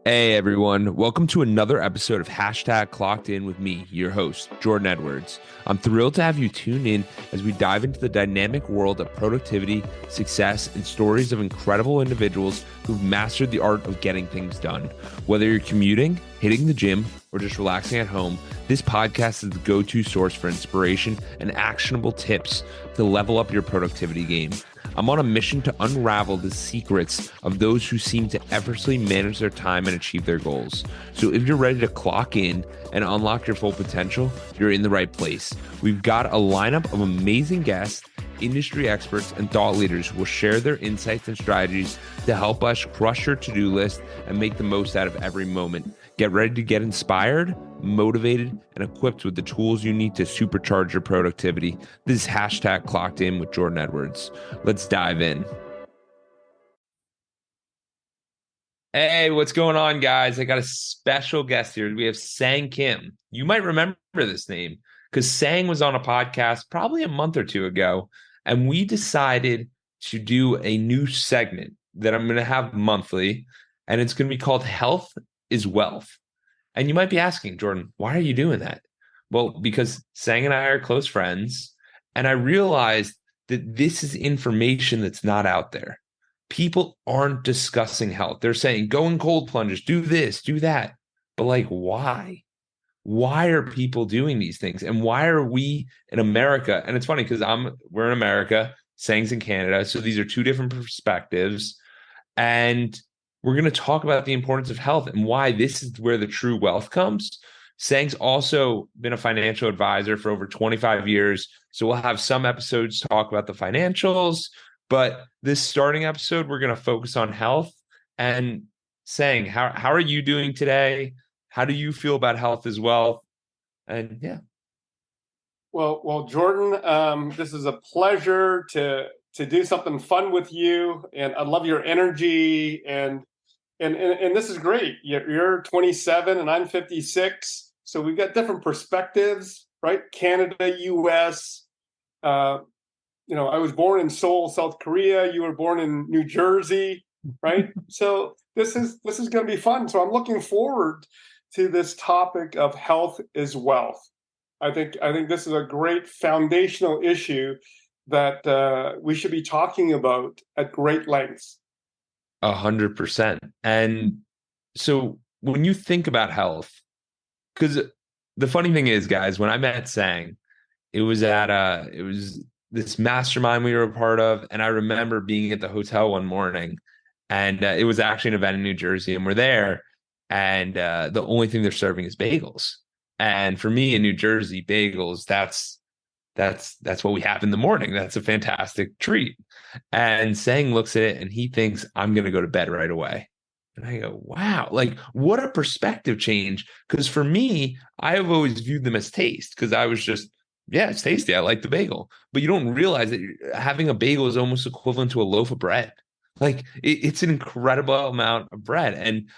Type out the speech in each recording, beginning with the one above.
Hey everyone, welcome to another episode of Clockedin with me, your host, Jordan Edwards. I'm thrilled to have you tune in as we dive into the dynamic world of productivity, success, and stories of incredible individuals who've mastered the art of getting things done. Whether you're commuting, hitting the gym, or just relaxing at home, this podcast is the go-to source for inspiration and actionable tips to level up your productivity game. I'm on a mission to unravel the secrets of those who seem to effortlessly manage their time and achieve their goals. So if you're ready to clock in and unlock your full potential, you're in the right place. We've got a lineup of amazing guests, industry experts, and thought leaders who will share their insights and strategies to help us crush your to-do list and make the most out of every moment. Get ready to get inspired, motivated, and equipped with the tools you need to supercharge your productivity. This is Clockedin with Jordan Edwards. Let's dive in. Hey, what's going on, guys? I got a special guest here. We have Sang Kim. You might remember this name because Sang was on a podcast probably a month or two ago, and we decided to do a new segment that I'm going to have monthly, and it's going to be called Health is Wealth. And you might be asking, Jordan, why are you doing that? Well, because Sang and I are close friends, and I realized that this is information that's not out there. People aren't discussing health. They're saying, go in cold plunges, do this, do that. But like, why? Why are people doing these things? And why are we in America? And it's funny because we're in America, Sang's in Canada. So these are two different perspectives. And we're going to talk about the importance of health and why this is where the true wealth comes. Sang's also been a financial advisor for over 25 years. So we'll have some episodes talk about the financials, but this starting episode, we're going to focus on health. And Sang, how are you doing today? How do you feel about health as well? And yeah. Well, Jordan, this is a pleasure to do something fun with you, and I love your energy, and this is great. You're 27 and I'm 56, so we've got different perspectives, right? Canada, U.S. I was born in Seoul, South Korea. You were born in New Jersey, right? So this is going to be fun. So I'm looking forward to this topic of health is wealth. I think this is a great foundational issue that we should be talking about at great lengths. 100%. And so when you think about health, because the funny thing is, guys, when I met Sang, it was this mastermind we were a part of, and I remember being at the hotel one morning, and it was actually an event in New Jersey, and we're there, and the only thing they're serving is bagels. And for me in New Jersey, bagels, that's what we have in the morning. That's a fantastic treat. And Sang looks at it and he thinks, I'm going to go to bed right away. And I go, wow, like what a perspective change. Because for me, I have always viewed them as taste because I was just, yeah, it's tasty. I like the bagel. But you don't realize that having a bagel is almost equivalent to a loaf of bread. Like it's an incredible amount of bread. And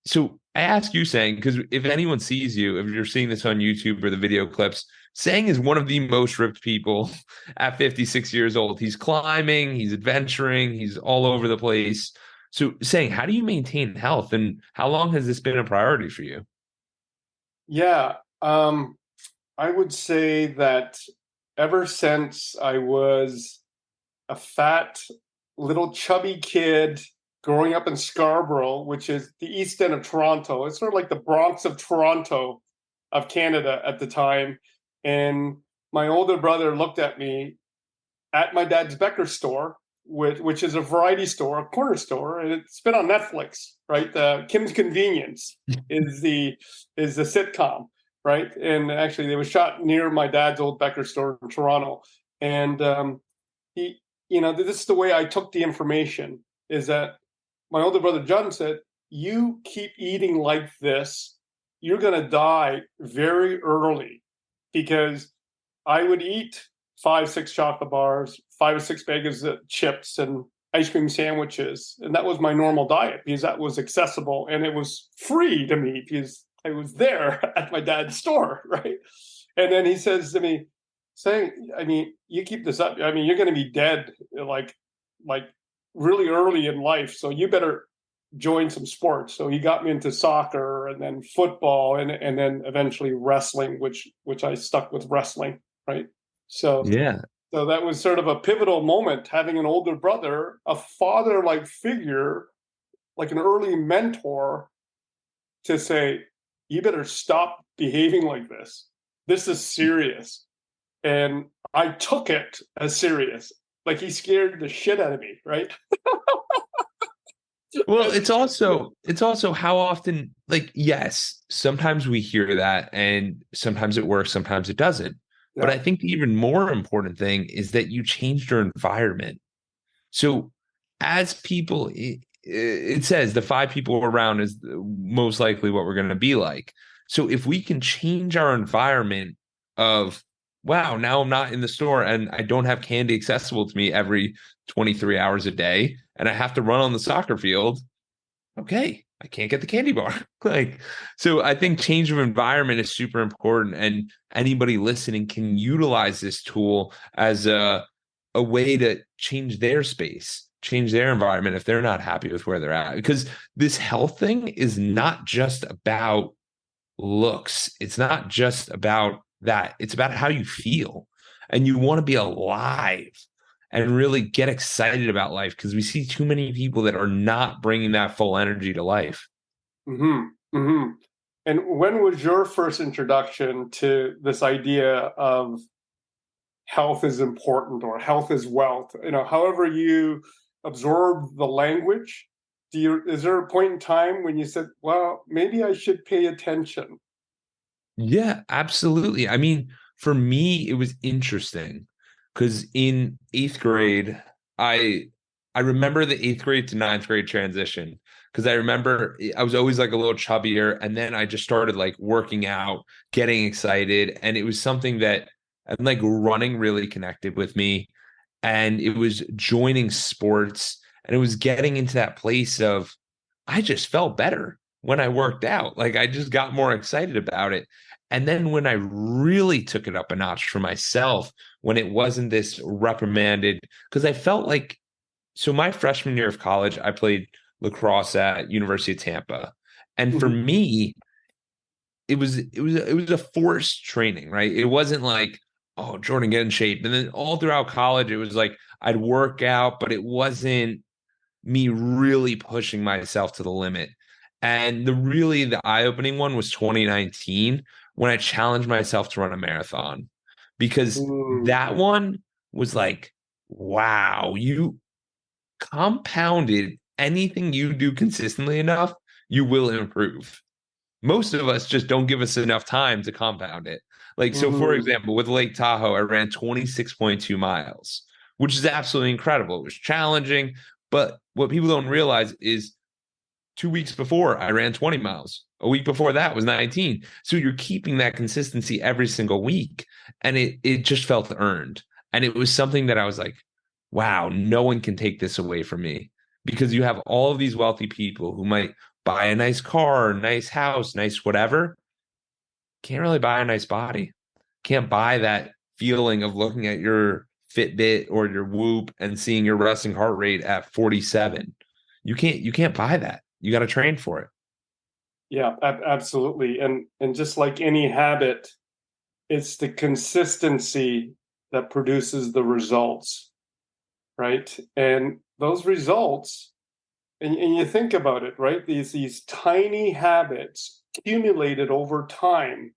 so I ask you, Sang, because if anyone sees you, if you're seeing this on YouTube or the video clips, Sang is one of the most ripped people at 56 years old. He's climbing, he's adventuring, he's all over the place. So, Sang, how do you maintain health, and how long has this been a priority for you? Yeah, I would say that ever since I was a fat, little chubby kid growing up in Scarborough, which is the east end of Toronto. It's sort of like the Bronx of Toronto of Canada at the time. And my older brother looked at me at my dad's Becker store, which is a variety store, a corner store, and it's been on Netflix, right? Kim's Convenience is the sitcom, right? And actually, they was shot near my dad's old Becker store in Toronto. And this is the way I took the information: is that my older brother John said, "You keep eating like this, you're going to die very early," because I would eat 5, 6 chocolate bars, 5 or 6 bags of chips and ice cream sandwiches. And that was my normal diet because that was accessible and it was free to me because I was there at my dad's store, right? And then he says to me, saying, you keep this up, you're going to be dead like really early in life. So you better join some sports. So he got me into soccer and then football and then eventually wrestling, which I stuck with wrestling, right? So Yeah. so that was sort of a pivotal moment, having an older brother, a father-like figure, like an early mentor, to say, you better stop behaving like this. This is serious. And I took it as serious. Like he scared the shit out of me, right? Well, it's also how often, like, yes, sometimes we hear that and sometimes it works, sometimes it doesn't. But Yeah. I think the even more important thing is that you changed your environment. So as people, it says the five people around is most likely what we're going to be like. So if we can change our environment of, wow, now I'm not in the store and I don't have candy accessible to me every 23 hours a day, and I have to run on the soccer field. Okay, I can't get the candy bar. Like, so I think change of environment is super important, and anybody listening can utilize this tool as a way to change their space, change their environment if they're not happy with where they're at. Because this health thing is not just about looks. It's not just about that. It's about how you feel. And you want to be alive and really get excited about life, because we see too many people that are not bringing that full energy to life. Mm-hmm. Mm-hmm. And when was your first introduction to this idea of health is important or health is wealth? However you absorb the language, is there a point in time when you said, well, maybe I should pay attention? Yeah, absolutely. I mean, for me, it was interesting because in eighth grade, I I remember the eighth grade to ninth grade transition, because I remember I was always like a little chubbier, and then I just started like working out, getting excited, and it was something that, and like running really connected with me, and it was joining sports, and it was getting into that place of I just felt better when I worked out. Like I just got more excited about it. And then when I really took it up a notch for myself, when it wasn't this reprimanded, because I felt like, so my freshman year of college, I played lacrosse at University of Tampa. And for Mm-hmm. me, it was a forced training, right? It wasn't like, oh, Jordan, get in shape. And then all throughout college, it was like I'd work out, but it wasn't me really pushing myself to the limit. And the eye-opening one was 2019, when I challenged myself to run a marathon, because Mm. that one was like, wow, you compounded anything you do consistently enough, you will improve. Most of us just don't give us enough time to compound it. Like, so for Mm. example, with Lake Tahoe, I ran 26.2 miles, which is absolutely incredible. It was challenging, but what people don't realize is 2 weeks before I ran 20 miles. A week before that was 19. So you're keeping that consistency every single week. And it just felt earned. And it was something that I was like, wow, no one can take this away from me, because you have all of these wealthy people who might buy a nice car, nice house, nice whatever, can't really buy a nice body. Can't buy that feeling of looking at your Fitbit or your Whoop and seeing your resting heart rate at 47. You can't buy that. You got to train for it. Yeah, absolutely. And just like any habit, it's the consistency that produces the results, right? And those results, and you think about it, right? These tiny habits accumulated over time,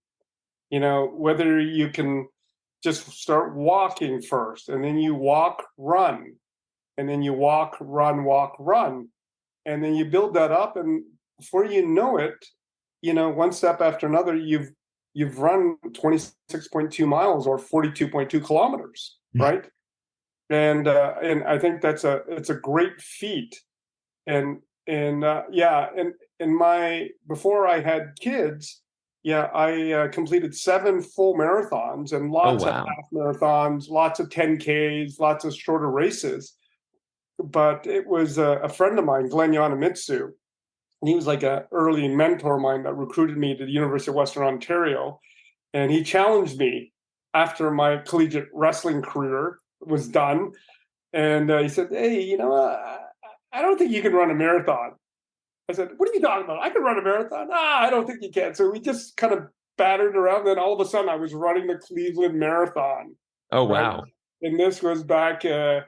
whether you can just start walking first, and then you walk, run, and then you walk, run, and then you build that up, and before you know it, one step after another, you've run 26.2 miles or 42.2 kilometers, right? And I think it's a great feat. And my before I had kids, yeah, I completed 7 full marathons and Oh, lots of wow. half marathons, lots of 10Ks, lots of shorter races. But it was a friend of mine, Glenn Yanamitsu. He was like an early mentor of mine that recruited me to the University of Western Ontario, and he challenged me after my collegiate wrestling career was done. And he said, "Hey, I don't think you can run a marathon." I said, what are you talking about? I can run a marathon. I don't think you can. So we just kind of battered around. Then all of a sudden I was running the Cleveland Marathon, Oh, right? wow. And this was back May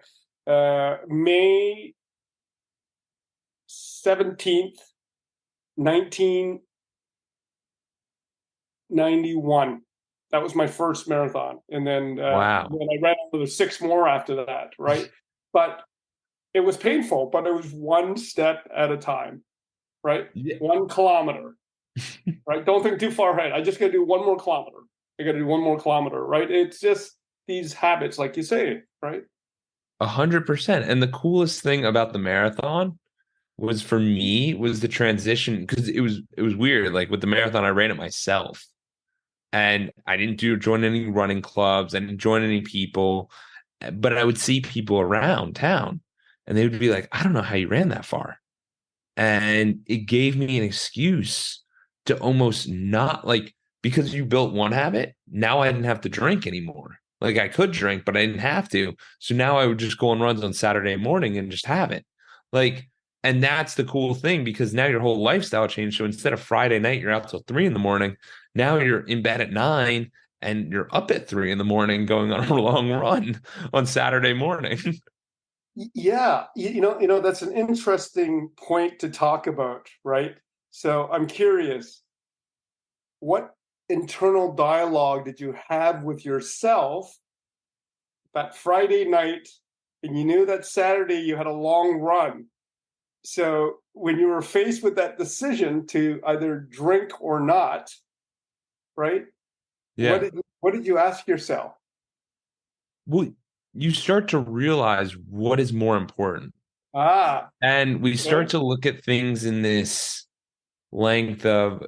17th, 1991. That was my first marathon. And then Wow. I ran over the 6 more after that, right? But it was painful, but it was one step at a time, right? Yeah. 1 kilometer, right? Don't think too far ahead. I just got to do 1 more kilometer. I got to do 1 more kilometer, right? It's just these habits, like you say, right? 100%. And the coolest thing about the marathon was for me was the transition because it was weird. Like with the marathon, I ran it myself. And I didn't join any running clubs. I didn't join any people, but I would see people around town and they would be like, I don't know how you ran that far. And it gave me an excuse to almost not like because you built one habit, now I didn't have to drink anymore. Like I could drink, but I didn't have to. So now I would just go on runs on Saturday morning and just have it. Like, and that's the cool thing because now your whole lifestyle changed. So instead of Friday night, you're out till 3 in the morning. Now you're in bed at 9 and you're up at 3 in the morning going on a long run on Saturday morning. Yeah, that's an interesting point to talk about, right? So I'm curious, what internal dialogue did you have with yourself that Friday night, and you knew that Saturday you had a long run? So when you were faced with that decision to either drink or not, right? What Yeah. did you ask yourself? Well, you start to realize what is more important. Ah, And we start okay, to look at things in this length of,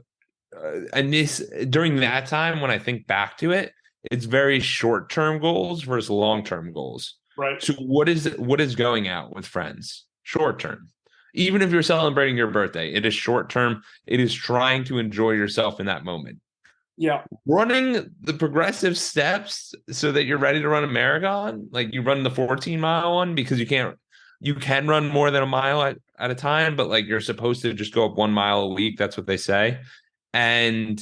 and this during that time, when I think back to it, it's very short-term goals versus long-term goals. right. So what is going out with friends? Short term. Even if you're celebrating your birthday, it is short term. It is trying to enjoy yourself in that moment. Yeah, Running the progressive steps so that you're ready to run a marathon, like you run the 14-mile one because you can run more than a mile at a time, but like you're supposed to just go up 1 mile a week. That's what they say. And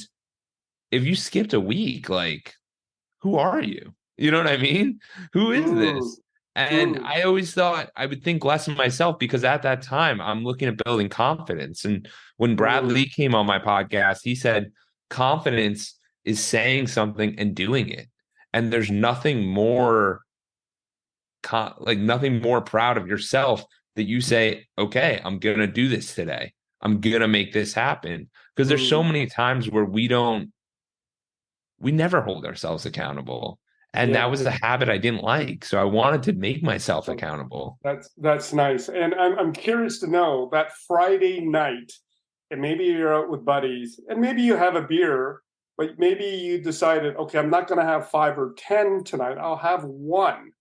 if you skipped a week, like who are you? You know what I mean? Who is mm, this? And mm, I always thought I would think less of myself because at that time I'm looking at building confidence. And when Brad mm, Lee came on my podcast, he said confidence is saying something and doing it. And there's nothing more like nothing more proud of yourself that you say, okay, I'm gonna do this today. I'm gonna make this happen. Because there's so mm. many times where we never hold ourselves accountable. And that Yeah. was a habit I didn't like. So I wanted to make myself accountable. That's nice. And I'm curious to know that Friday night, and maybe you're out with buddies, and maybe you have a beer, but maybe you decided, okay, I'm not going to have 5 or 10 tonight. I'll have 1.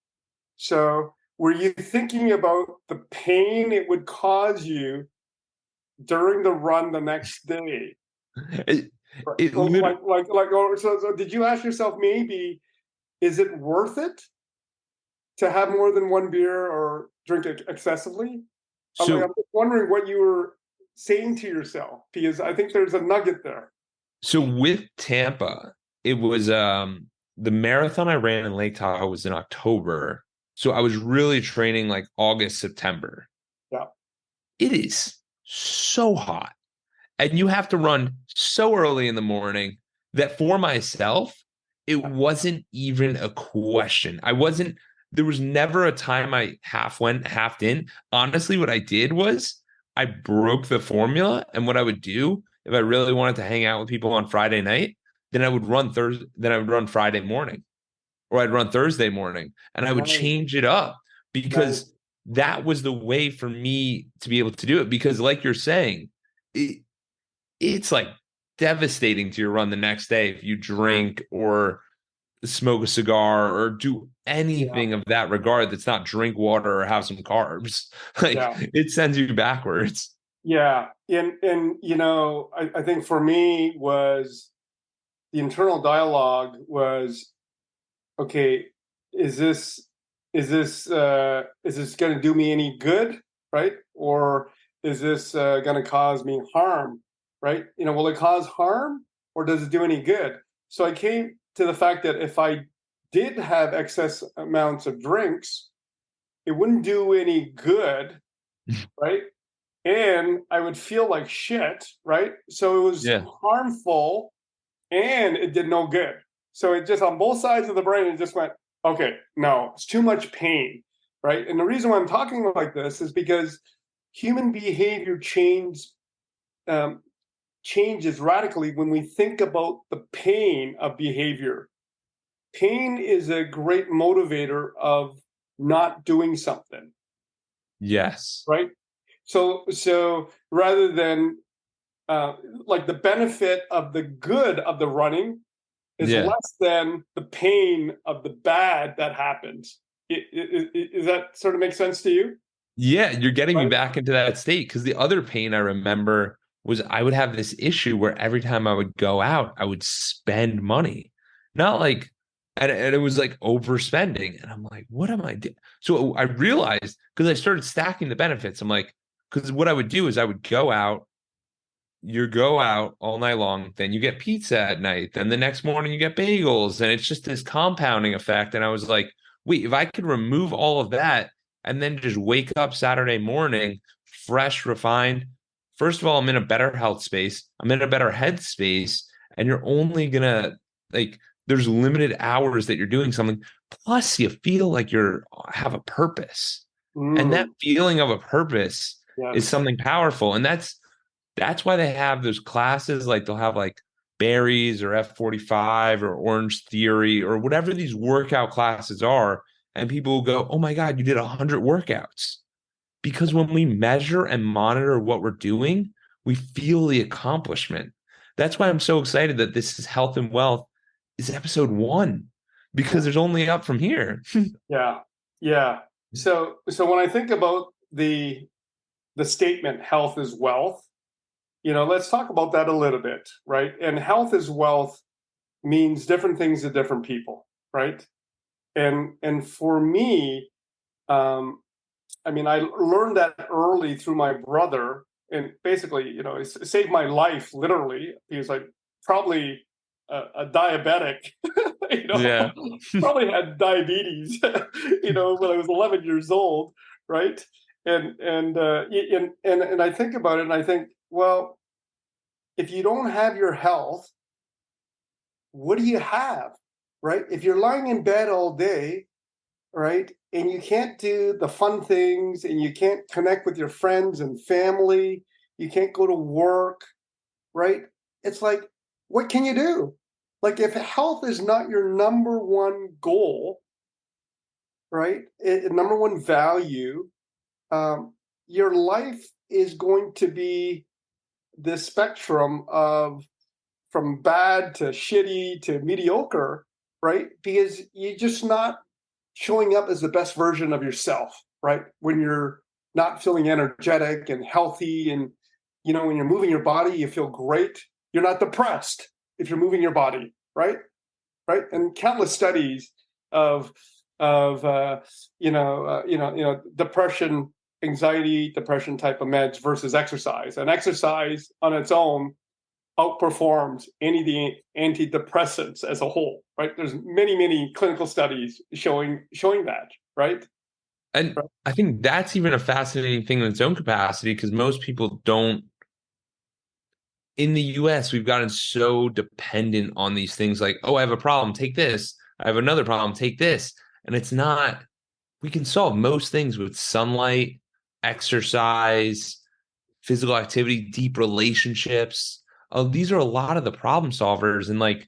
So were you thinking about the pain it would cause you during the run the next day? It, it lit- So did you ask yourself, maybe, is it worth it to have more than 1 beer or drink excessively? I'm so just wondering what you were saying to yourself, because I think there's a nugget there. so with Tampa, it was the marathon I ran in Lake Tahoe was in October. So I was really training like August, September. Yeah. It is so hot. And you have to run so early in the morning that for myself, it wasn't even a question. There was never a time I half went, half in. Honestly, what I did was I broke the formula. And what I would do if I really wanted to hang out with people on Friday night, then I would run Friday morning or I'd run Thursday morning and I would Nice. change it up Nice. because that was the way for me to be able to do it. Because, like you're saying, it's like devastating to your run the next day if you drink or smoke a cigar or do Yeah. anything of that regard that's not drink water or have some carbs. Like Yeah. it sends you backwards. Yeah. And I think for me was the internal dialogue was, okay, is this is this going to do me any good, right? Or is this going to cause me harm, right? Will it cause harm or does it do any good? So I came to the fact that if I did have excess amounts of drinks, it wouldn't do any good, right? And I would feel like shit, right? So it was Yeah. harmful and it did no good. So it just on both sides of the brain, it just went, okay, no, it's too much pain, right? And the reason why I'm talking like this is because human behavior changes radically when we think about the pain of behavior. Pain is a great motivator of not doing something, Yes. right? So rather than like the benefit of the good of the running is Yeah. less than the pain of the bad that happens. Does that sort of make sense to you? Yeah, you're getting me Right? back into that state because the other pain I remember was I would have this issue where every time I would go out, I would spend money. Not like, and it was like overspending. And I'm like, what am I doing? So I realized because I started stacking the benefits. I'm like, because what I would do is I would go out, you go out all night long, then you get pizza at night, then the next morning you get bagels, and it's just this compounding effect. And I was like, wait, if I could remove all of that and then just wake up Saturday morning fresh, refined, first of all, I'm in a better health space, I'm in a better head space, and you're only gonna like there's limited hours that you're doing something. Plus, you feel like you're have a purpose. And that Mm, feeling of a purpose is yes. something powerful. And that's why they have those classes, like they'll have like berries or F45 or Orange Theory or whatever these workout classes are. And people will go, oh my God, you did 100 workouts. Because when we measure and monitor what we're doing, we feel the accomplishment. That's why I'm so excited that this is Health and Wealth is episode 1, because there's only up from here. Yeah. Yeah. So when I think about the statement health is wealth, let's talk about that a little bit, right? And health is wealth means different things to different people, right? And for me, um, I mean, I learned that early through my brother, and basically, it saved my life literally. He was like probably a diabetic, you know, Yeah. probably had diabetes, when I was 11 years old, right? And I think about it, and I think, well, if you don't have your health, what do you have, right? If you're lying in bed all day, right, and you can't do the fun things, and you can't connect with your friends and family, you can't go to work, right? It's like, what can you do? Like, if health is not your number one goal, right, number one value, um, your life is going to be this spectrum of from bad to shitty to mediocre, right? Because you're just not showing up as the best version of yourself, right? When you're not feeling energetic and healthy, and when you're moving your body, you feel great. You're not depressed if you're moving your body, right? Right? And countless studies of depression, anxiety, depression type of meds versus exercise, and exercise on its own outperforms any of the antidepressants as a whole, right? There's many clinical studies showing that, right? And I think that's even a fascinating thing in its own capacity because most people don't. In the US, we've gotten so dependent on these things like, oh, I have a problem, take this. I have another problem, take this. And it's not, we can solve most things with sunlight, exercise, physical activity, deep relationships. These are a lot of the problem solvers. And like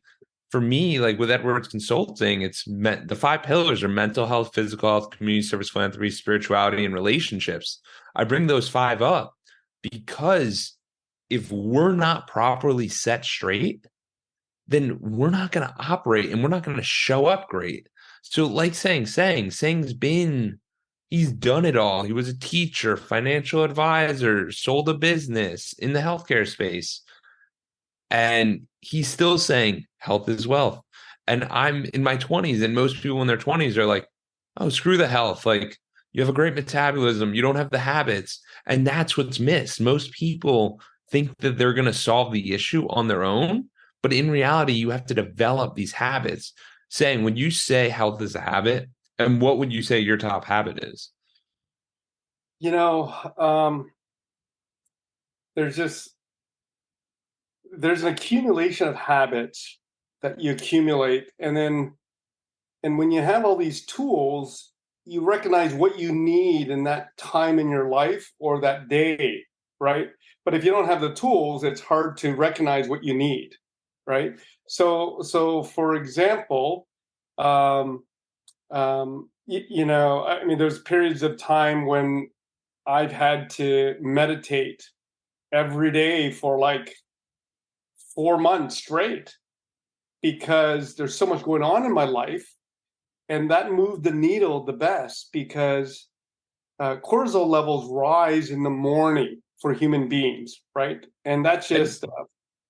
for me, like with Edwards Consulting, the 5 pillars are mental health, physical health, community service, philanthropy, spirituality, and relationships. I bring those 5 up because if we're not properly set straight, then we're not going to operate and we're not going to show up great. So, like he's done it all. He was a teacher, financial advisor, sold a business in the healthcare space. And he's still saying health is wealth. And I'm in my 20s, and most people in their 20s are like, oh, screw the health. Like, you have a great metabolism, you don't have the habits. And that's what's missed. Most people think that they're going to solve the issue on their own, but in reality, you have to develop these habits. Saying, when you say health is a habit, and what would you say your top habit is? You know, there's just there's an accumulation of habits that you accumulate, and when you have all these tools, you recognize what you need in that time in your life or that day, right? But if you don't have the tools, it's hard to recognize what you need, right? So for example, um, I mean, there's periods of time when I've had to meditate every day for like 4 months straight because there's so much going on in my life. And that moved the needle the best because cortisol levels rise in the morning for human beings, right? And that's And just,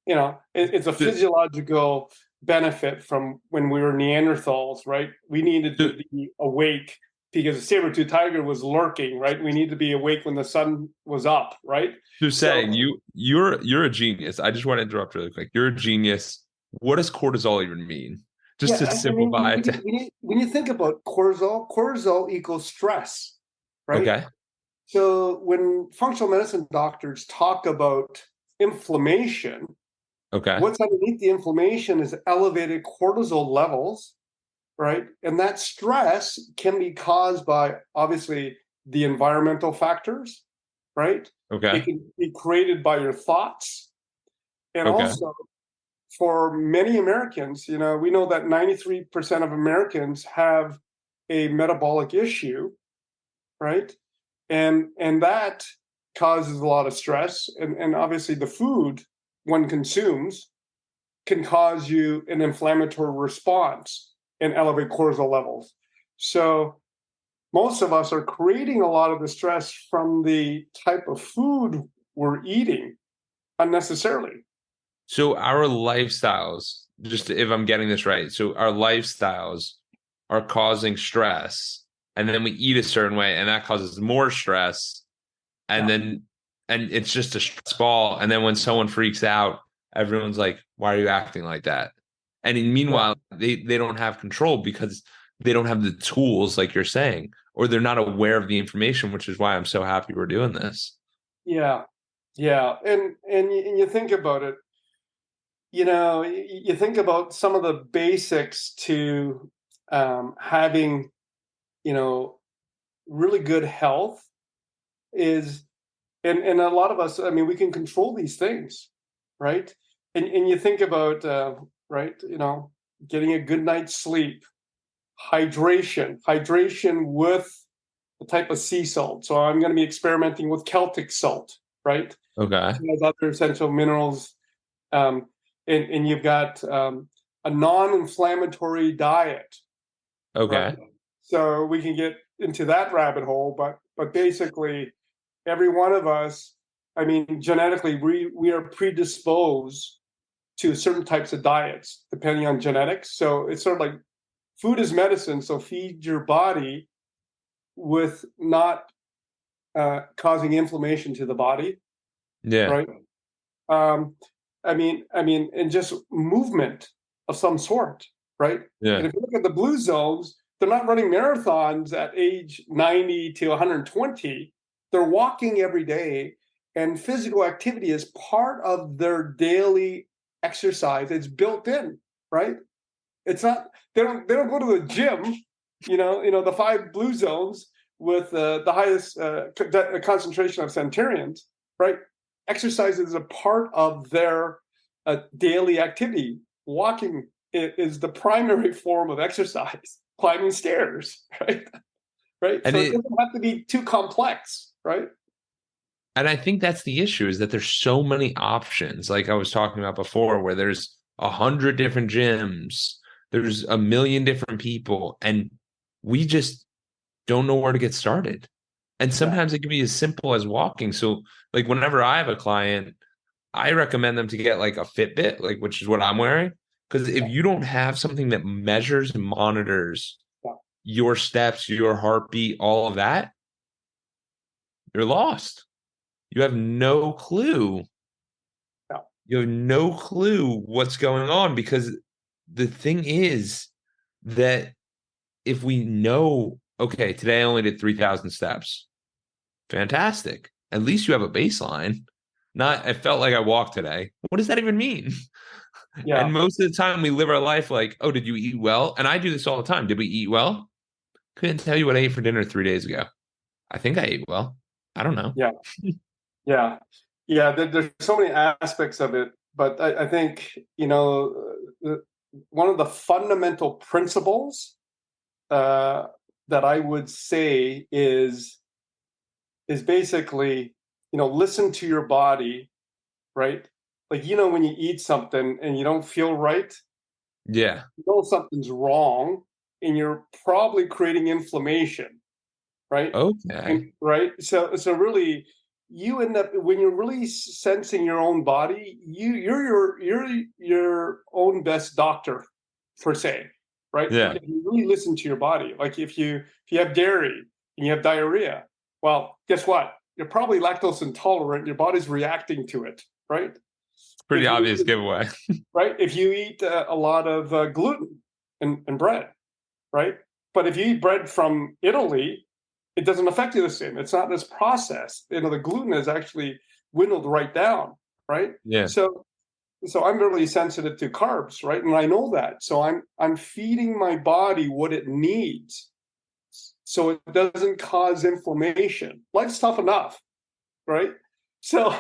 it's a so, physiological benefit from when we were Neanderthals, right? We needed to so, be awake because the saber-tooth tiger was lurking, right? We need to be awake when the sun was up, right? so So saying you're a genius. I just want to interrupt really quick. You're a genius. What does cortisol even mean? Just to yeah, I mean, simplify it. when you think about cortisol equals stress, right? Okay. So when functional medicine doctors talk about inflammation, Okay. what's underneath the inflammation is elevated cortisol levels, right? And that stress can be caused by obviously the environmental factors, right? Okay. It can be created by your thoughts. And Okay. also for many Americans, we know that 93% of Americans have a metabolic issue, right? And that causes a lot of stress. And obviously the food one consumes can cause you an inflammatory response and elevate cortisol levels. So most of us are creating a lot of the stress from the type of food we're eating unnecessarily. So our lifestyles, just if I'm getting this right, so our lifestyles are causing stress, and then we eat a certain way, and that causes more stress, and Yeah. then and it's just a stress ball. And then when someone freaks out, everyone's like, "Why are you acting like that?" And Yeah. meanwhile, they don't have control because they don't have the tools, like you're saying, or they're not aware of the information, which is why I'm so happy we're doing this. Yeah. Yeah. And you think about it, you think about some of the basics to having, you know, really good health is, and a lot of us, I mean, we can control these things, right? And you think about, right, getting a good night's sleep, hydration with the type of sea salt. So I'm going to be experimenting with Celtic salt, right? Okay. It has other essential minerals. Um, and you've got a non-inflammatory diet, right? Okay. So we can get into that rabbit hole, but basically, every one of us, I mean, genetically, we are predisposed to certain types of diets depending on genetics. So it's sort of like food is medicine. So feed your body with not causing inflammation to the body, Yeah. right? Um, and just movement of some sort, right? And Yeah. if you look at the blue zones, they're not running marathons at age 90 to 120. They're walking every day, and physical activity is part of their daily exercise. It's built in, right? It's not they don't go to the gym. The five blue zones with the highest concentration of centurions, right? Exercise is a part of their daily activity. Walking is the primary form of exercise. Climbing stairs, right? Right. And So it it doesn't have to be too complex, right? And I think that's the issue is that there's so many options, like I was talking about before, where there's 100 different gyms, there's a million different people, and we just don't know where to get started. And Yeah. sometimes it can be as simple as walking. So, like, whenever I have a client, I recommend them to get like a Fitbit, like which is what I'm wearing. Because if Yeah. you don't have something that measures and monitors Yeah. your steps, your heartbeat, all of that, you're lost. you have no clue. No. You have no clue what's going on, because the thing is that if we know, okay, today I only did 3,000 steps. Fantastic. At least you have a baseline. Not, I felt like I walked today. What does that even mean? Yeah. And most of the time we live our life like, oh, did you eat well? And I do this all the time. Did we eat well? Couldn't tell you what I ate for dinner 3 days ago. I think I ate well. I don't know. Yeah. Yeah. Yeah. There's so many aspects of it, but I think, one of the fundamental principles uh, that I would say is basically, listen to your body, right? Like, when you eat something and you don't feel right, Yeah. something's wrong, and you're probably creating inflammation, right? Okay. And right, so really, you end up, when you're really sensing your own body, you're your own best doctor, per se, right? Yeah. Because you really listen to your body. Like, if you have dairy and you have diarrhea, well, guess what? You're probably lactose intolerant. Your body's reacting to it, right? Pretty If obvious you giveaway. right, if you eat a lot of gluten and bread, right? But if you eat bread from Italy, it doesn't affect you the same. It's not this process. The gluten is actually dwindled right down, right? Yeah. So I'm really sensitive to carbs, right? And I know that. So I'm feeding my body what it needs, so it doesn't cause inflammation. Life's tough enough, right? So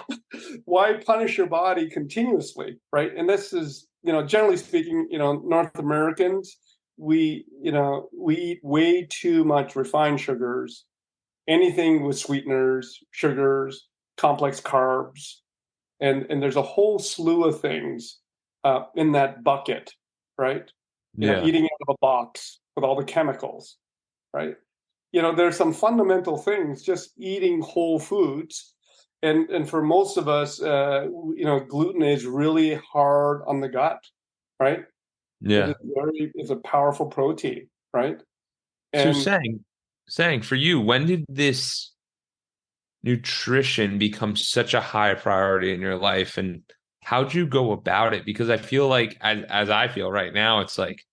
why punish your body continuously, right? And this is, generally speaking, North Americans, we eat way too much refined sugars, anything with sweeteners, sugars, complex carbs, and there's a whole slew of things in that bucket, right? Yeah. Eating out of a box with all the chemicals, right? There's some fundamental things, just eating whole foods. And for most of us, gluten is really hard on the gut, right? Yeah. It's a powerful protein, right? So And saying for you, when did this nutrition become such a high priority in your life, and how'd you go about it? Because I feel like, as I feel right now, it's like,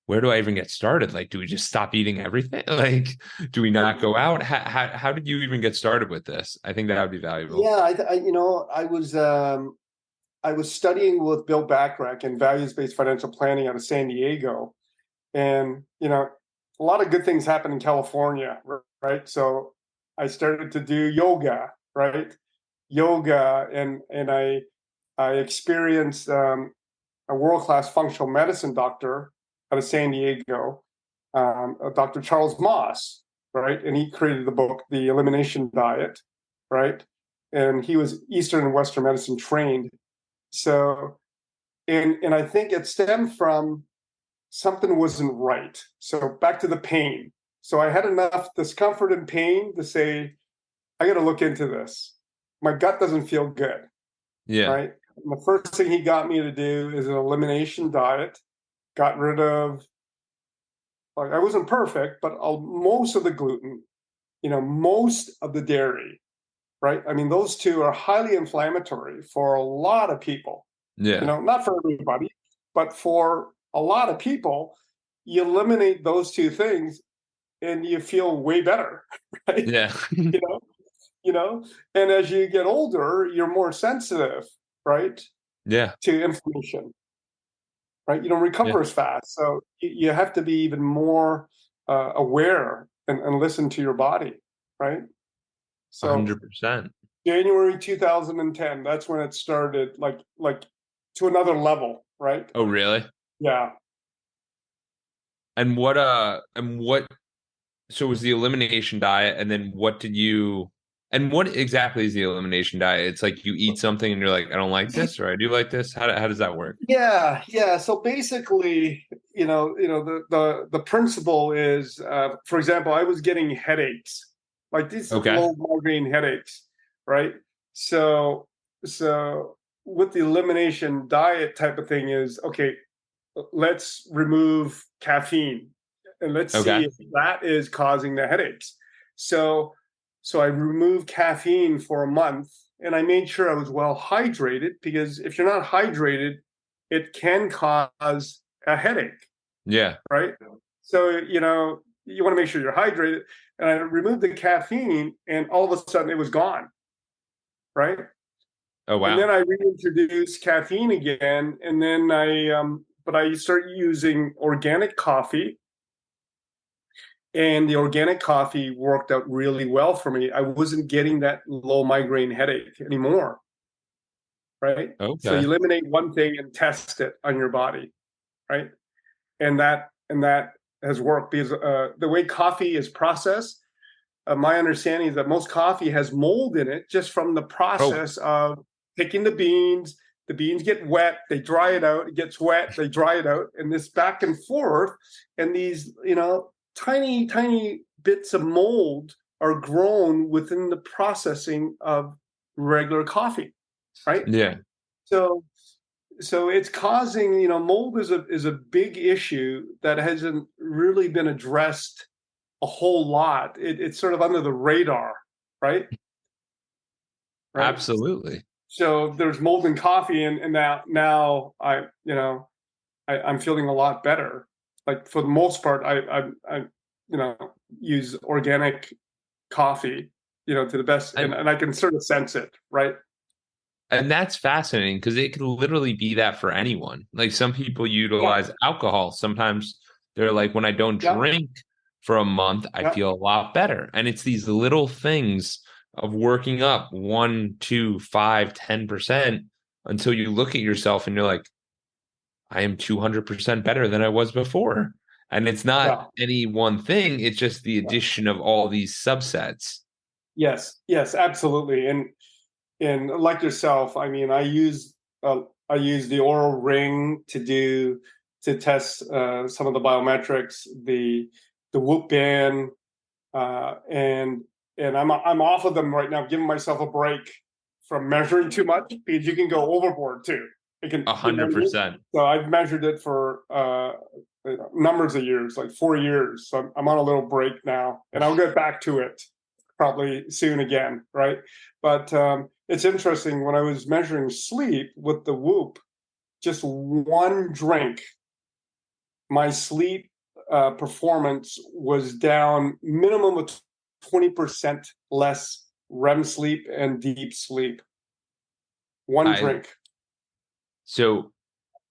where do I even get started? Like, do we just stop eating everything? Like, do we not go out? How did you even get started with this? I think that would be valuable. yeah, I was studying with Bill Backrack in values-based financial planning out of San Diego, and a lot of good things happen in California, right? So I started to do yoga, right? And I experienced a world-class functional medicine doctor out of San Diego, Dr. Charles Moss, right? And he created the book, The Elimination Diet, right? And he was Eastern and Western medicine trained. So, and I think it stemmed from something wasn't right. So back to the pain. So I had enough discomfort and pain to say, I got to look into this. My gut doesn't feel good, Yeah. right? And the first thing he got me to do is an elimination diet. Got rid of, like, I wasn't perfect, but most of the gluten, most of the dairy, right? I mean, those two are highly inflammatory for a lot of people. Yeah. Not for everybody, but for a lot of people. You eliminate those two things and you feel way better, right? Yeah. you know, and as you get older, you're more sensitive, right, Yeah. to inflammation, right? You don't Yeah. recover as fast. So you have to be even more aware and listen to your body, right? So 100%. January 2010, that's when it started, like to another level, right? Oh, really? Yeah. And what so it was the elimination diet, and then what exactly is the elimination diet? It's like you eat something and you're like, I don't like this, or I do like this. How does that work? Yeah. So basically, the principle is, for example, I was getting headaches, like these Okay. low migraine headaches, right? So with the elimination diet type of thing is, okay, let's remove caffeine and let's see Okay. if that is causing the headaches. So So I removed caffeine for a month, and I made sure I was well hydrated, because if you're not hydrated, it can cause a headache, Yeah. right? So, you want to make sure you're hydrated. And I removed the caffeine, and all of a sudden it was gone, right? Oh, And then wow. I reintroduced caffeine again, and then but I started using organic coffee, and the organic coffee worked out really well for me. I wasn't getting that low migraine headache anymore, right? So Okay. you eliminate one thing and test it on your body, right? And that has worked, because the way coffee is processed, my understanding is that most coffee has mold in it, just from the Oh, process of picking the beans. The beans get wet, they dry it out, it gets wet, they dry it out, and this back and forth, and these, tiny, tiny bits of mold are grown within the processing of regular coffee, right? yeah. So it's causing, mold is a big issue that hasn't really been addressed a whole lot. It's sort of under the radar, right? Right. Absolutely. So there's mold in coffee, and now I'm feeling a lot better. Like, for the most part, I use organic coffee, to the best, and, And and I can sort of sense it, right? and that's fascinating because it could literally be that for anyone. Like some people Yeah, utilize alcohol. Sometimes they're like, when I don't yeah, drink for a month, I yeah, feel a lot better. And it's these little things of working up 1, 2, 5, 10% until you look at yourself and you're like, I am 200% better than I was before. And it's not yeah, any one thing, it's just the yeah. addition of all these subsets. Yes, yes, absolutely. And like yourself, I mean, I use the oral ring to test some of the biometrics, the Whoop band, and I'm off of them right now, giving myself a break from measuring too much, because you can go overboard too. It can, A hundred percent. so I've measured it for numbers of years, like 4 years. So I'm on a little break now, and I'll get back to it probably soon again, right? But it's interesting, when I was measuring sleep with the Whoop, just one drink, my sleep performance was down minimum of 20% less REM sleep and deep sleep. One I drink. so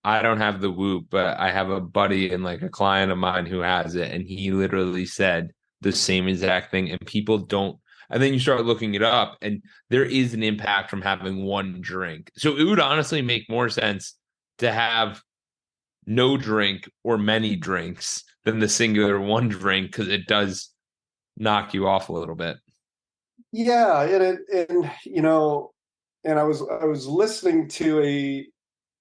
I don't have the Whoop, but I have a buddy and like a client of mine who has it, and he literally said the same exact thing. And people don't, and then you start looking it up, and there is an impact from having one drink. So it would honestly make more sense to have no drink or many drinks than the singular one drink, because it does knock you off a little bit. Yeah, and I was listening to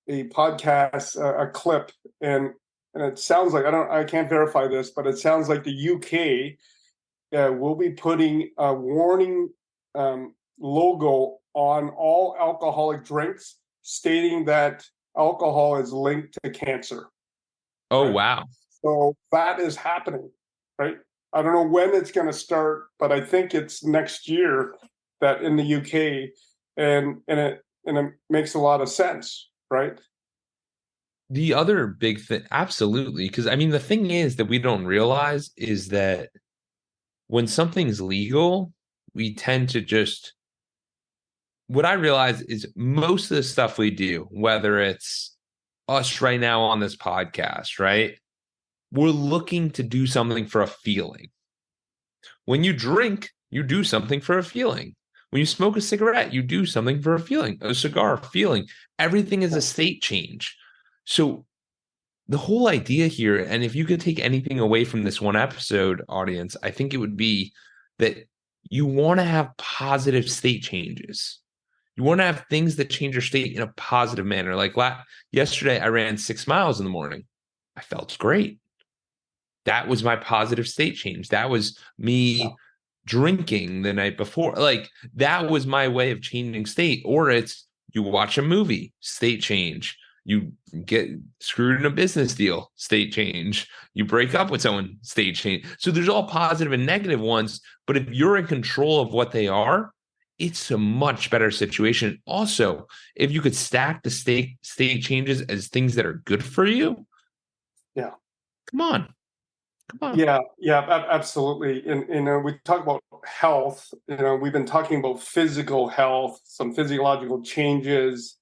a podcast, a clip, and it sounds like, I can't verify this, but it sounds like the UK will be putting a warning logo on all alcoholic drinks, stating that alcohol is linked to cancer. Oh, Right. wow. So that is happening, right? I don't know when it's going to start, but I think it's next year, that in the UK, and it makes a lot of sense, right? The other big thing, absolutely. Because I mean, the thing is that we don't realize is that when something's legal, we tend to just, what I realize is most of the stuff we do, whether it's us right now on this podcast, right? We're looking to do something for a feeling. When you drink, you do something for a feeling. When you smoke a cigarette, you do something for a feeling, a cigar, feeling. Everything is a state change. So the whole idea here, and if you could take anything away from this one episode, audience, I think it would be that you want to have positive state changes. You want to have things that change your state in a positive manner. Like yesterday, I ran 6 miles in the morning. I felt great. That was my positive state change. That was Yeah. me drinking the night before. Like that was my way of changing state. Or it's you watch a movie, state change. You get screwed in a business deal, state change. You break up with someone, state change. So there's all positive and negative ones. But if you're in control of what they are, it's a much better situation. Also, if you could stack the state changes as things that are good for you, Yeah. come on. Come on. Yeah, absolutely. And we talk about health. We've been talking about physical health, some physiological changes,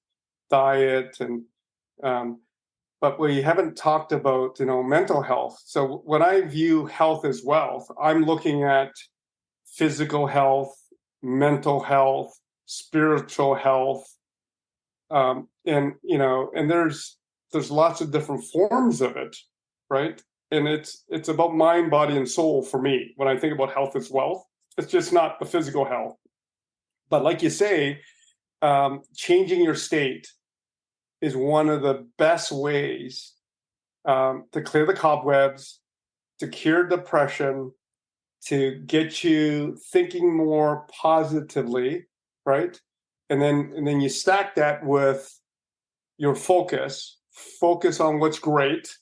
diet, and but we haven't talked about mental health. So when I view health as wealth, I'm looking at physical health, mental health, spiritual health, and there's lots of different forms of it, right? And it's about mind, body, and soul for me. When I think about health as wealth, it's just not the physical health. But like you say, changing your state is one of the best ways to clear the cobwebs, to cure depression, to get you thinking more positively, right? And then you stack that with your focus on what's great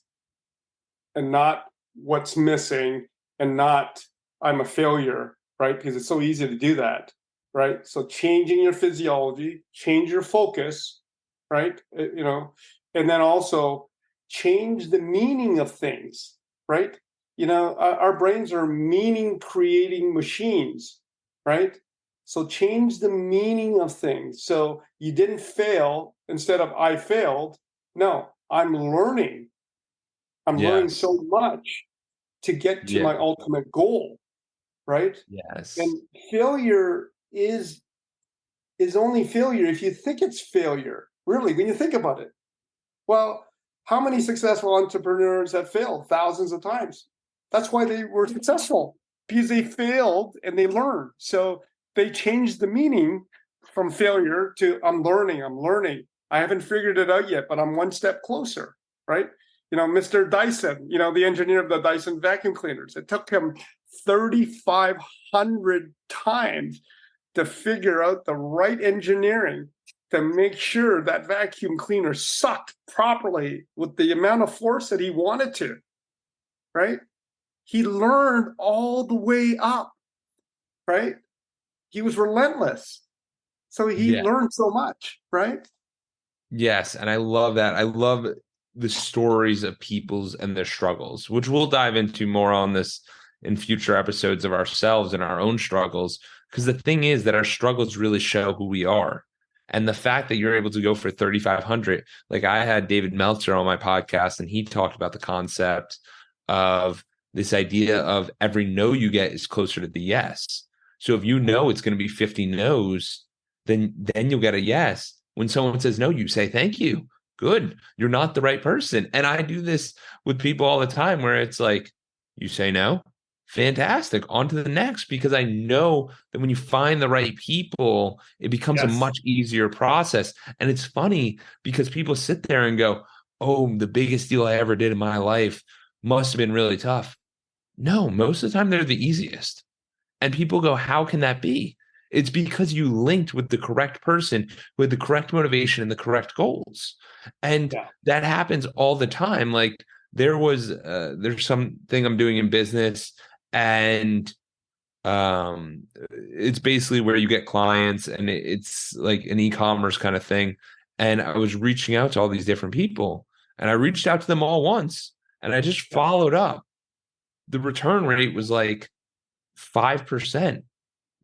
and not what's missing, and not I'm a failure, right? Because it's so easy to do that, right? So changing your physiology, change your focus, right? And then also change the meaning of things, right? Our brains are meaning creating machines, right? So change the meaning of things. So you didn't fail instead of I failed. No, I'm learning. I'm learning Yes. so much to get to Yeah. my ultimate goal, right? Yes. And failure is only failure if you think it's failure. Really, when you think about it. Well, how many successful entrepreneurs have failed? Thousands of times. That's why they were successful, because they failed and they learned. So they changed the meaning from failure to I'm learning. I haven't figured it out yet, but I'm one step closer, right? Mr. Dyson, the engineer of the Dyson vacuum cleaners, it took him 3,500 times to figure out the right engineering to make sure that vacuum cleaner sucked properly with the amount of force that he wanted to, right? He learned all the way up, right? He was relentless. So he Yeah. learned so much, right? Yes. And I love that. I love the stories of people's and their struggles, which we'll dive into more on this in future episodes of ourselves and our own struggles. Because the thing is that our struggles really show who we are. And the fact that you're able to go for 3,500, like I had David Meltzer on my podcast, and he talked about the concept of this idea of every no you get is closer to the yes. So if you know it's going to be 50 no's, then you'll get a yes. When someone says no, you say thank you. Good. You're not the right person. And I do this with people all the time where it's like, you say no, fantastic. On to the next, because I know that when you find the right people, it becomes a Yes. much easier process. And it's funny because people sit there and go, oh, the biggest deal I ever did in my life must have been really tough. No, most of the time they're the easiest. And people go, how can that be? It's because you linked with the correct person with the correct motivation and the correct goals. And Yeah. that happens all the time. Like there's something I'm doing in business, and it's basically where you get clients, and it's like an e-commerce kind of thing. And I was reaching out to all these different people, and I reached out to them all once, and I just followed up. The return rate was like 5%.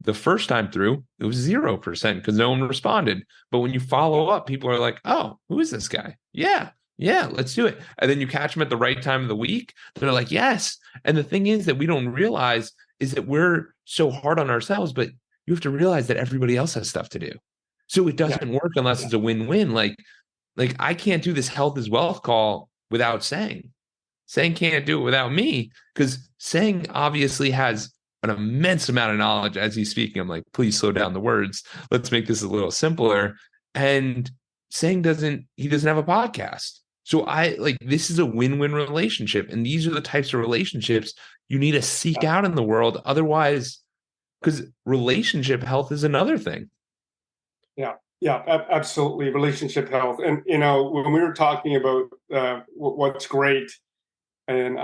The first time through, it was 0% because no one responded. But when you follow up, people are like, oh, who is this guy? Yeah, let's do it. And then you catch them at the right time of the week. They're like, yes. And the thing is that we don't realize is that we're so hard on ourselves, but you have to realize that everybody else has stuff to do. So it Yeah. doesn't work unless it's a win-win. Like I can't do this health is wealth call without saying. Sang can't do it without me, because Sang obviously has an immense amount of knowledge as he's speaking. I'm like, please slow down the words. Let's make this a little simpler. And he doesn't have a podcast. So I like this is a win-win relationship. And these are the types of relationships you need to seek out in the world. Otherwise, because relationship health is another thing. Yeah. Yeah, absolutely. Relationship health. And, you know, when we were talking about what's great, and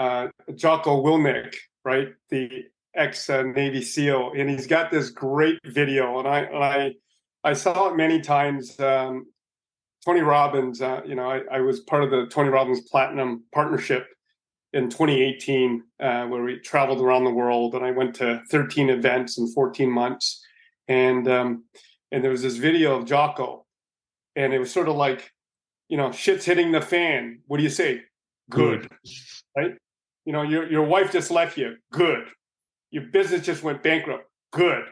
Jocko Willink, right, the ex Navy SEAL, and he's got this great video, and I saw it many times. Tony Robbins, I was part of the Tony Robbins Platinum Partnership in 2018, where we traveled around the world, and I went to 13 events in 14 months, and there was this video of Jocko, and it was sort of like, shit's hitting the fan. What do you say? Good, Good. right? Your wife just left you. Good. Your business just went bankrupt. Good,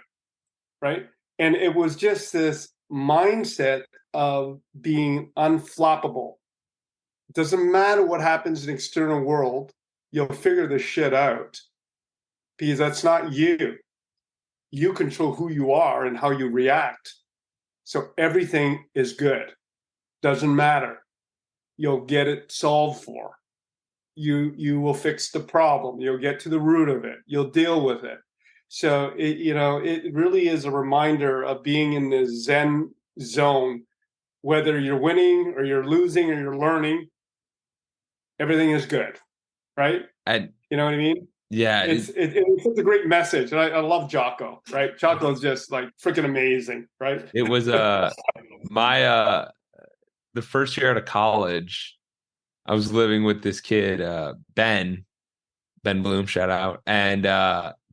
right? And it was just this mindset of being unflappable. It doesn't matter what happens in the external world, you'll figure this shit out because that's not you. You control who you are and how you react. So everything is good. Doesn't matter. You'll get it solved for. You will fix the problem. You'll get to the root of it. You'll deal with it. So it really is a reminder of being in the Zen zone, whether you're winning or you're losing or you're learning, everything is good, right? And You know what I mean? yeah, It's such a great message, and I love Jocko. Right? Jocko's just like freaking amazing, right? it was my the first year out of college, I was living with this kid, Ben Bloom, shout out. And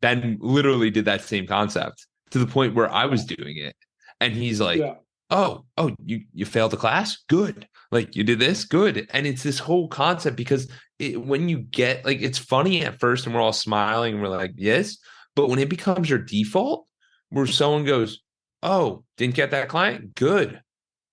Ben literally did that same concept to the point where I was doing it. And he's like, Yeah, oh, you failed the class? Good. Like you did this? Good. And it's this whole concept because when you get like it's funny at first and we're all smiling and we're like, yes, but when it becomes your default, where someone goes, oh, didn't get that client? Good.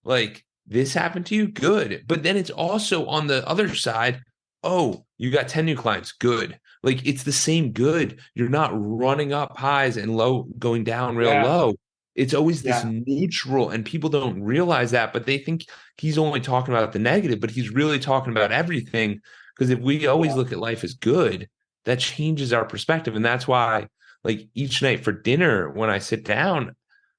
Like this happened to you? Good. But then it's also on the other side, oh, you got 10 new clients. Good. Like it's the same good. You're not running up highs and low, going down real yeah, low. It's always this yeah, neutral, and people don't realize that, but they think he's only talking about the negative, but he's really talking about everything. Because if we always yeah, look at life as good, that changes our perspective. And that's why, like each night for dinner, when I sit down,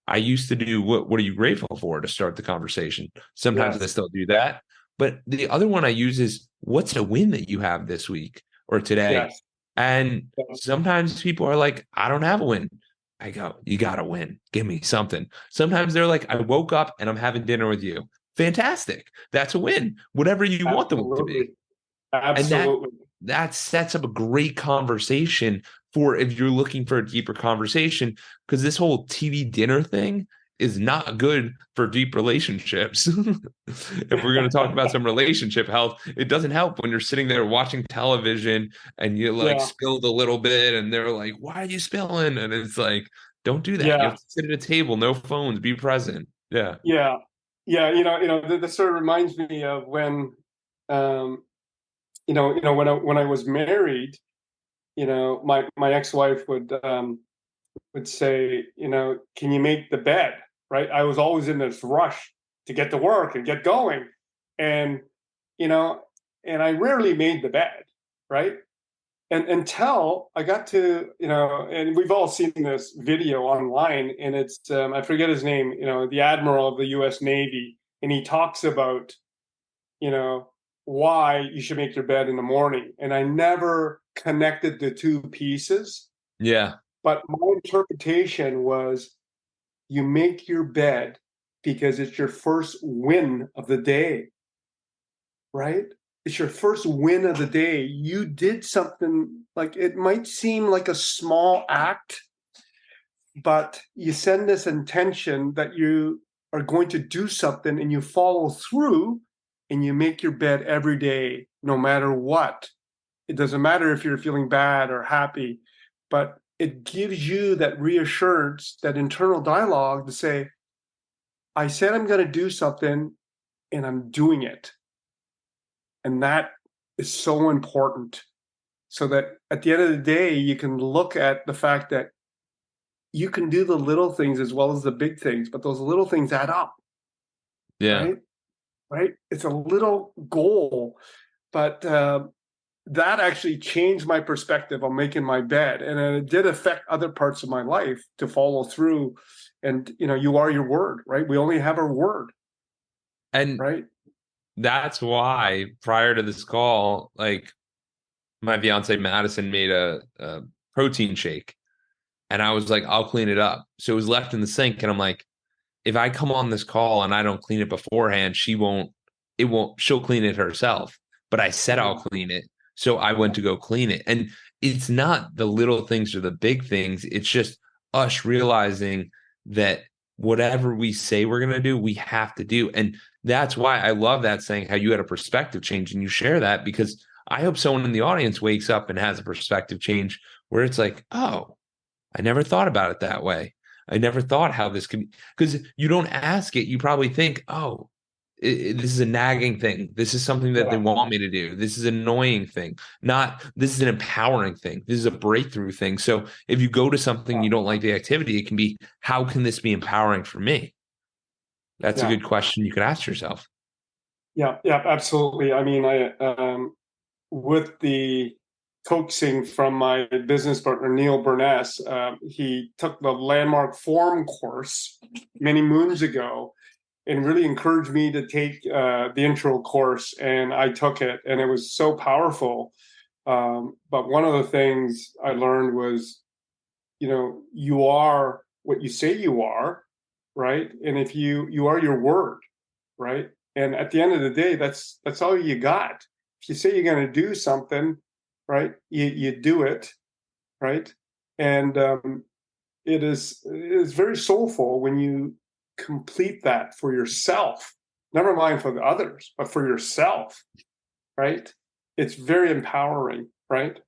I used to do what are you grateful for to start the conversation. Sometimes I yes, still do that. But the other one I use is what's a win that you have this week or today? yes, And yes, sometimes people are like, I don't have a win. I go, you got to win. Give me something. Sometimes they're like, I woke up and I'm having dinner with you. Fantastic. That's a win. Whatever you want the win to be. absolutely, And that absolutely, that sets up a great conversation for if you're looking for a deeper conversation, because this whole TV dinner thing is not good for deep relationships. If we're going to talk about some relationship health, it doesn't help when you're sitting there watching television and you like yeah, spilled a little bit and they're like, why are you spilling? And it's like, don't do that. You have yeah, to sit at a table, no phones, be present. Yeah. yeah, yeah. This sort of reminds me of when, um, when I was married. My ex-wife would say, can you make the bed? Right? I was always in this rush to get to work and get going, and you know, and I rarely made the bed, right? And until I got to, and we've all seen this video online, and it's I forget his name, the admiral of the U.S. Navy, and he talks about, you know, why you should make your bed in the morning, and I never connected the two pieces, Yeah. but my interpretation was you make your bed because it's your first win of the day, right? It's your first win of the day. You did something, like it might seem like a small act, but you send this intention that you are going to do something and you follow through and you make your bed every day, no matter what. It doesn't matter if you're feeling bad or happy, but it gives you that reassurance, that internal dialogue to say, I said I'm going to do something and I'm doing it. And that is so important, so that at the end of the day, you can look at the fact that you can do the little things as well as the big things, but those little things add up, Yeah. right? Right? It's a little goal, but that actually changed my perspective on making my bed. And then it did affect other parts of my life to follow through. And, you are your word, right? We only have our word, And right? that's why prior to this call, like my fiance Madison made a protein shake, and I was like, I'll clean it up. So it was left in the sink, and I'm like, if I come on this call and I don't clean it beforehand, she'll clean it herself. But I said I'll clean it. So I went to go clean it. And it's not the little things or the big things. It's just us realizing that whatever we say we're going to do, we have to do. And that's why I love that saying how you had a perspective change and you share that, because I hope someone in the audience wakes up and has a perspective change where it's like, oh, I never thought about it that way. I never thought how this could, because you don't ask it. You probably think, oh, this is a nagging thing. This is something that they Yeah. want me to do. This is an annoying thing. Not, this is an empowering thing. This is a breakthrough thing. So if you go to something you don't like the activity, it can be, how can this be empowering for me? That's a Yeah. good question you could ask yourself. Yeah. Yeah. Absolutely. I mean, with the coaxing from my business partner, Neil Burness, he took the landmark form course many moons ago and really encouraged me to take the intro course. And I took it, and it was so powerful. But one of the things I learned was, you are what you say you are, right? And if you are your word, right? And at the end of the day, that's all you got. If you say you're going to do something, right, you do it, right? And it is very soulful when you complete that for yourself. Never mind for the others, but for yourself, right? It's very empowering, right?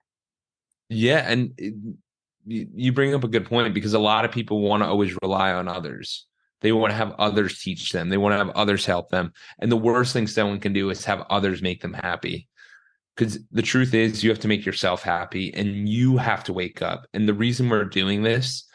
Yeah. And you bring up a good point, because a lot of people want to always rely on others. They want to have others teach them. They want to have others help them. And the worst thing someone can do is have others make them happy. Because the truth is, you have to make yourself happy and you have to wake up. And the reason we're doing this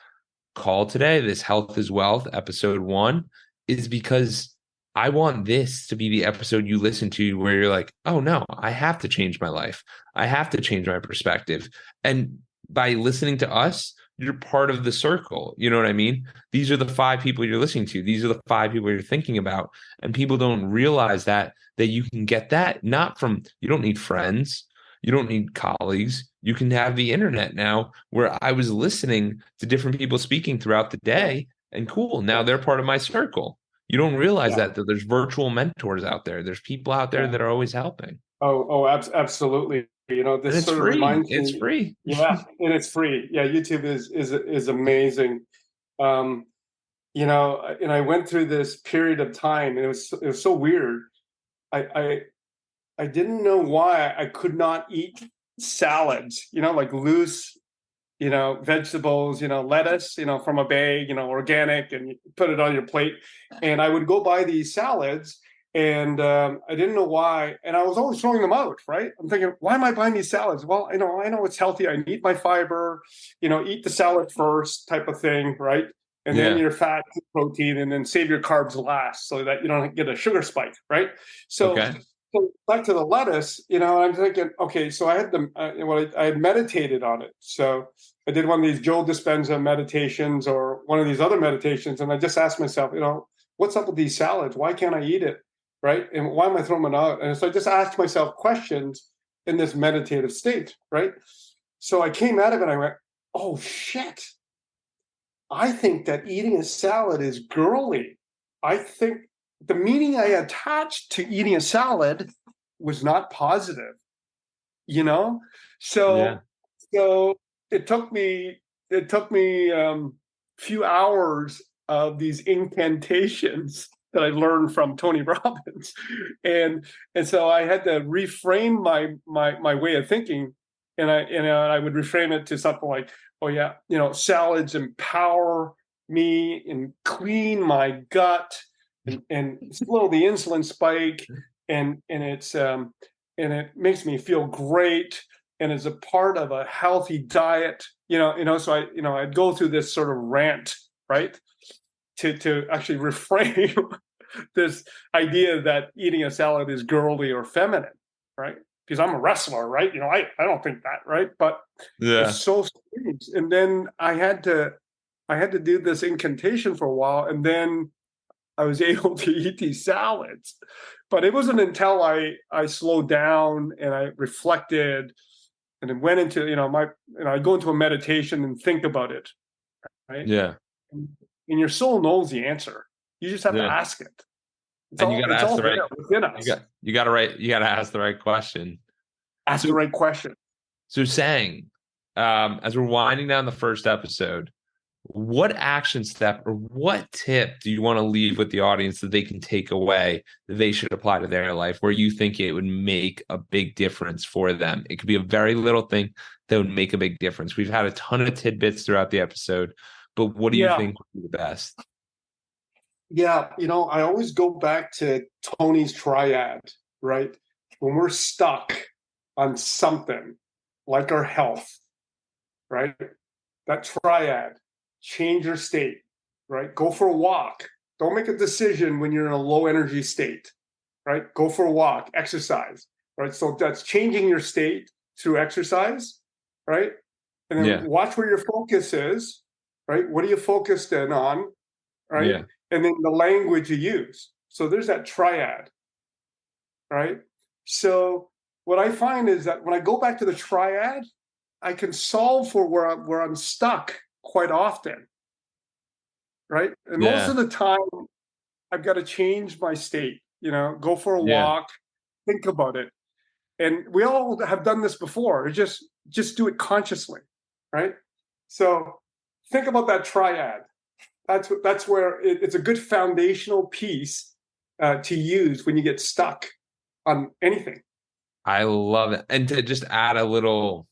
call today, this Health is Wealth, episode 1, is because I want this to be the episode you listen to where you're like, oh no, I have to change my life. I have to change my perspective. And by listening to us, you're part of the circle. You know what I mean? These are the 5 people you're listening to. These are the 5 people you're thinking about. And people don't realize that you can get that not from, you don't need friends. You don't need colleagues. You can have the internet now, where I was listening to different people speaking throughout the day, and cool, now they're part of my circle. You don't realize Yeah, that there's virtual mentors out there. There's people out there yeah. that are always helping. Absolutely. And This it's sort of free. reminds It's me. free. Yeah, and it's free. Yeah, YouTube is amazing. Um, and I went through this period of time, and it was so weird. I I didn't know why I could not eat salads, like loose, vegetables, lettuce, from a bag, organic, and you put it on your plate. And I would go buy these salads, and I didn't know why. And I was always throwing them out, right? I'm thinking, why am I buying these salads? Well, I know it's healthy. I need my fiber, eat the salad first type of thing, right? And then Yeah. your fat, protein, and then save your carbs last so that you don't get a sugar spike, right? So Okay. so back to the lettuce, I'm thinking, okay, so I had I had meditated on it. So I did one of these Joe Dispenza meditations or one of these other meditations, and I just asked myself, what's up with these salads? Why can't I eat it, right? And why am I throwing them out? And so I just asked myself questions in this meditative state, right? So I came out of it, and I went, oh shit, I think that eating a salad is girly. I think the meaning I attached to eating a salad was not positive, you know? Yeah. So so it took me few hours of these incantations that I learned from Tony Robbins. And so I had to reframe my way of thinking, and I would reframe it to something like, oh yeah, salads empower me and clean my gut and slow the insulin spike, and it makes me feel great, and is a part of a healthy diet. So I'd go through this sort of rant, right, to actually reframe this idea that eating a salad is girly or feminine, right? because I'm a wrestler, right? I don't think that, right? But it's Yeah. so strange. And then I had to do this incantation for a while, and then I was able to eat these salads. But it wasn't until I slowed down and I reflected and then went into, I go into a meditation and think about it, right? Yeah. And, and your soul knows the answer. You just have to Yeah. ask it. It's And you all got to it's ask all the there right, within us. you got to ask the right question. Ask So, the right question. so saying, as we're winding down the first episode, what action step or what tip do you want to leave with the audience that they can take away that they should apply to their life where you think it would make a big difference for them? It could be a very little thing that would make a big difference. We've had a ton of tidbits throughout the episode, but what do you Yeah. think would be the best? Yeah. I always go back to Tony's triad, right? When we're stuck on something like our health, right? That triad, change your state, right? Go for a walk. Don't make a decision when you're in a low energy state, right? Go for a walk, exercise, right? So that's changing your state through exercise, right? And then Yeah. watch where your focus is, right? What are you focused in on, right? Yeah. And then the language you use. So there's that triad, right? So what I find is that when I go back to the triad, I can solve for where I'm stuck quite often, right? And most Yeah. of the time, I've got to change my state. Go for a Yeah. walk, think about it, and we all have done this before. Just do it consciously, right? So think about that triad. That's where it's a good foundational piece to use when you get stuck on anything. I love it. And to just add a little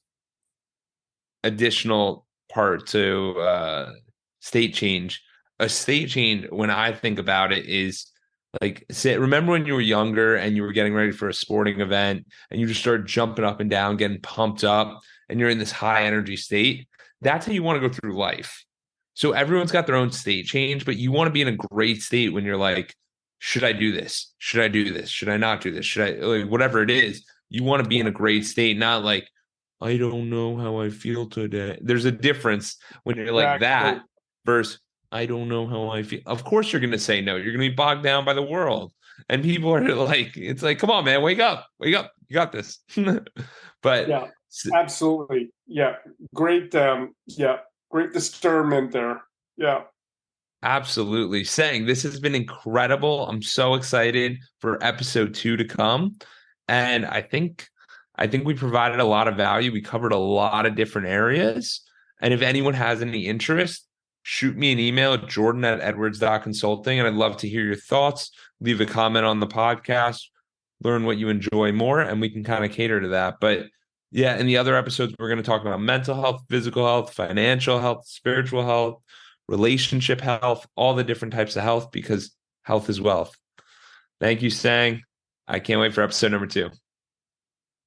additional part to state change. A state change, when I think about it, is like, say, remember when you were younger and you were getting ready for a sporting event and you just started jumping up and down, getting pumped up, and you're in this high energy state? That's how you want to go through life. So everyone's got their own state change, but you want to be in a great state when you're like, should I do this? Should I do this? Should I not do this? Should I, like, whatever it is, you want to be in a great state, not like, I don't know how I feel today. There's a difference when you're like Exactly. that versus I don't know how I feel. Of course, you're going to say no. You're going to be bogged down by the world. And people are like, it's like, come on, man, wake up, wake up. You got this. But Yeah, absolutely. Yeah, great. Yeah, great discernment there. Yeah. absolutely saying this has been incredible. I'm so excited for episode 2 to come. And I think we provided a lot of value. We covered a lot of different areas. And if anyone has any interest, shoot me an email at jordan@edwards.consulting. And I'd love to hear your thoughts. Leave a comment on the podcast, learn what you enjoy more, and we can kind of cater to that. But yeah, in the other episodes, we're going to talk about mental health, physical health, financial health, spiritual health, relationship health, all the different types of health, because health is wealth. Thank you, Sang. I can't wait for episode number 2.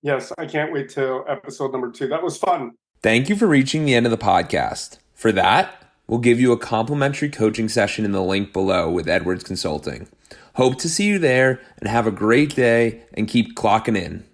Yes, I can't wait till episode number 2. That was fun. Thank you for reaching the end of the podcast. For that, we'll give you a complimentary coaching session in the link below with Edwards Consulting. Hope to see you there and have a great day and keep clocking in.